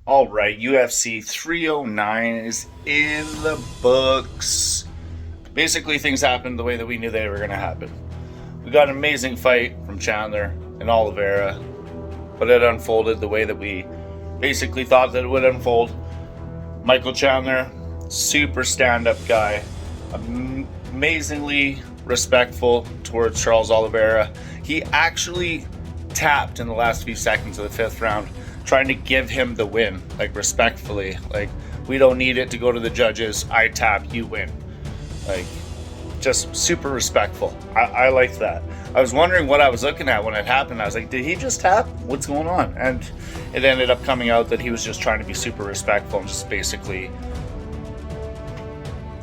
All right, UFC 309 is in the books. Basically, things happened the way that we knew they were going to happen. We got an amazing fight from Chandler and Oliveira, but it unfolded the way that we basically thought that it would unfold. Michael Chandler, super stand-up guy, amazingly respectful towards Charles Oliveira. He actually tapped in the last few seconds of the fifth round, trying to give him the win, like respectfully. Like, we don't need it to go to the judges. I tap, you win. Like, just super respectful. I liked that. I was wondering what I was looking at when it happened. I was like, did he just tap? What's going on? And it ended up coming out that he was just trying to be super respectful and just basically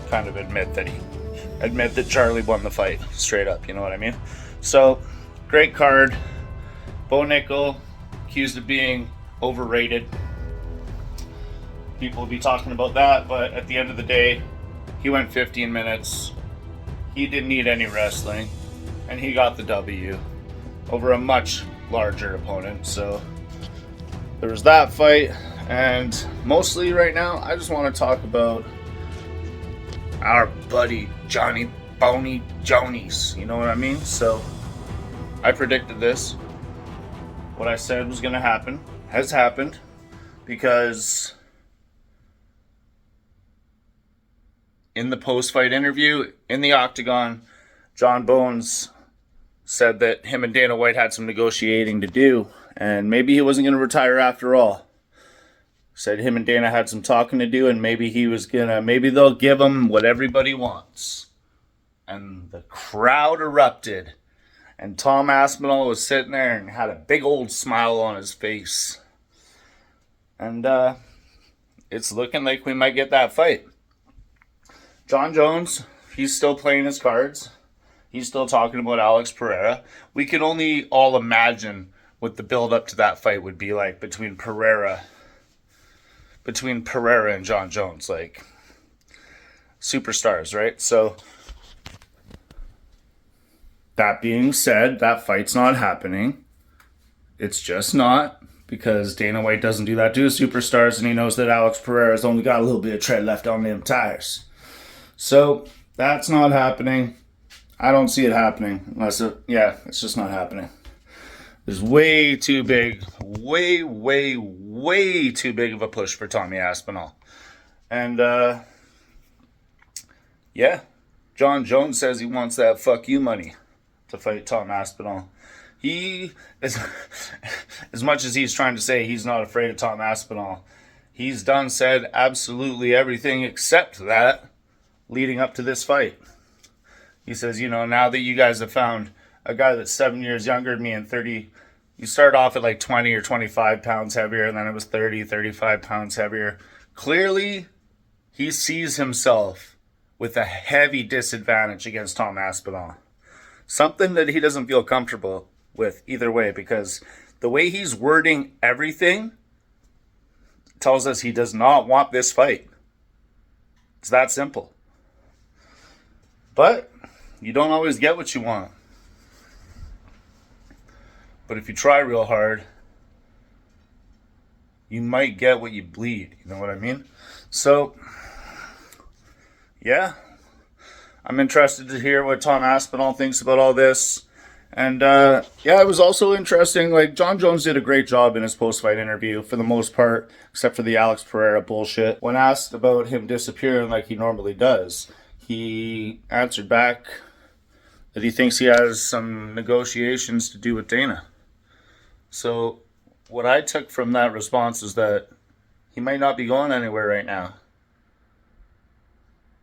kind of admit that Charlie won the fight straight up. You know what I mean? So, great card. Bo Nickal, accused of being overrated. People will be talking about that, but at the end of the day, he went 15 minutes. He didn't need any wrestling, and he got the W over a much larger opponent. So there was that fight, and mostly right now, I just want to talk about our buddy Johnny Boney Jonies. You know what I mean? So I predicted this. What I said was going to happen has happened, because in the post-fight interview in the Octagon, Jon Jones said that him and Dana White had some negotiating to do, and maybe he wasn't going to retire after all. Said him and Dana had some talking to do, and maybe they'll give him what everybody wants. And the crowd erupted. And Tom Aspinall was sitting there and had a big old smile on his face. And it's looking like we might get that fight. Jon Jones, he's still playing his cards. He's still talking about Alex Pereira. We can only all imagine what the build-up to that fight would be like between Pereira and Jon Jones. Like, superstars, right? So, that being said, that fight's not happening. It's just not, because Dana White doesn't do that to his superstars, and he knows that Alex Pereira's only got a little bit of tread left on them tires. So, that's not happening. I don't see it happening. It's just not happening. There's way too big of a push for Tommy Aspinall. And, Jon Jones says he wants that fuck you money to fight Tom Aspinall. He is, as much as he's trying to say he's not afraid of Tom Aspinall, he's said absolutely everything except that leading up to this fight. He says, now that you guys have found a guy that's 7 years younger than me and 30, you start off at like 20 or 25 pounds heavier, and then it was 30, 35 pounds heavier. Clearly, he sees himself with a heavy disadvantage against Tom Aspinall. Something that he doesn't feel comfortable with either way, because the way he's wording everything tells us he does not want this fight. It's that simple. But you don't always get what you want. But if you try real hard, you might get what you bleed. You know what I mean? So, yeah. I'm interested to hear what Tom Aspinall thinks about all this. And, it was also interesting. Like, Jon Jones did a great job in his post-fight interview, for the most part, except for the Alex Pereira bullshit. When asked about him disappearing like he normally does, he answered back that he thinks he has some negotiations to do with Dana. So, what I took from that response is that he might not be going anywhere right now.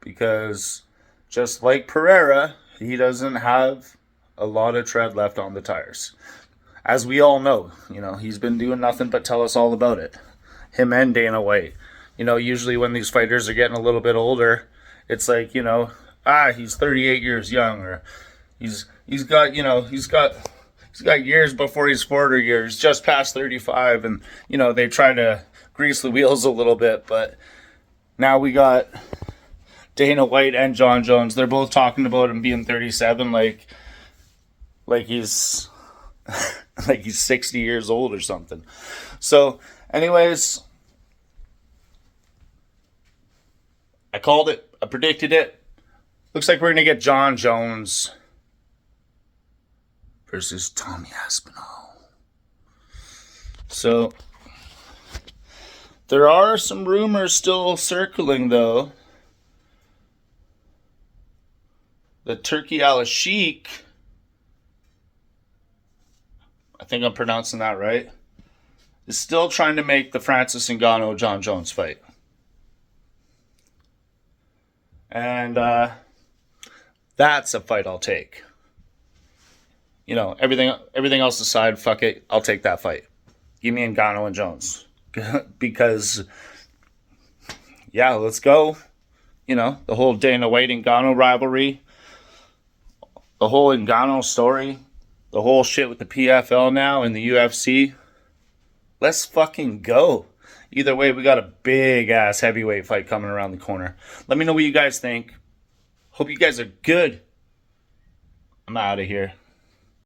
Because, just like Pereira, he doesn't have a lot of tread left on the tires. As we all know, he's been doing nothing but tell us all about it. Him and Dana White. Usually when these fighters are getting a little bit older, it's like, he's 38 years young, or he's got years before he's 40 years, just past 35, and, they try to grease the wheels a little bit, but now we got Dana White and Jon Jones. They're both talking about him being 37, like he's like he's 60 years old or something. So, anyways, I called it. I predicted it. Looks like we're going to get Jon Jones versus Tommy Aspinall. So, there are some rumors still circling, though. The Turkey Al-Sheikh, I think I'm pronouncing that right, is still trying to make the Francis Ngannou-Jon Jones fight. And that's a fight I'll take. You know, everything else aside, fuck it, I'll take that fight. Give me Ngannou and Jones. Because, yeah, let's go. You know, the whole Dana White-Ngannou rivalry, the whole Ngannou story, the whole shit with the PFL now and the UFC. Let's fucking go. Either way, we got a big-ass heavyweight fight coming around the corner. Let me know what you guys think. Hope you guys are good. I'm out of here.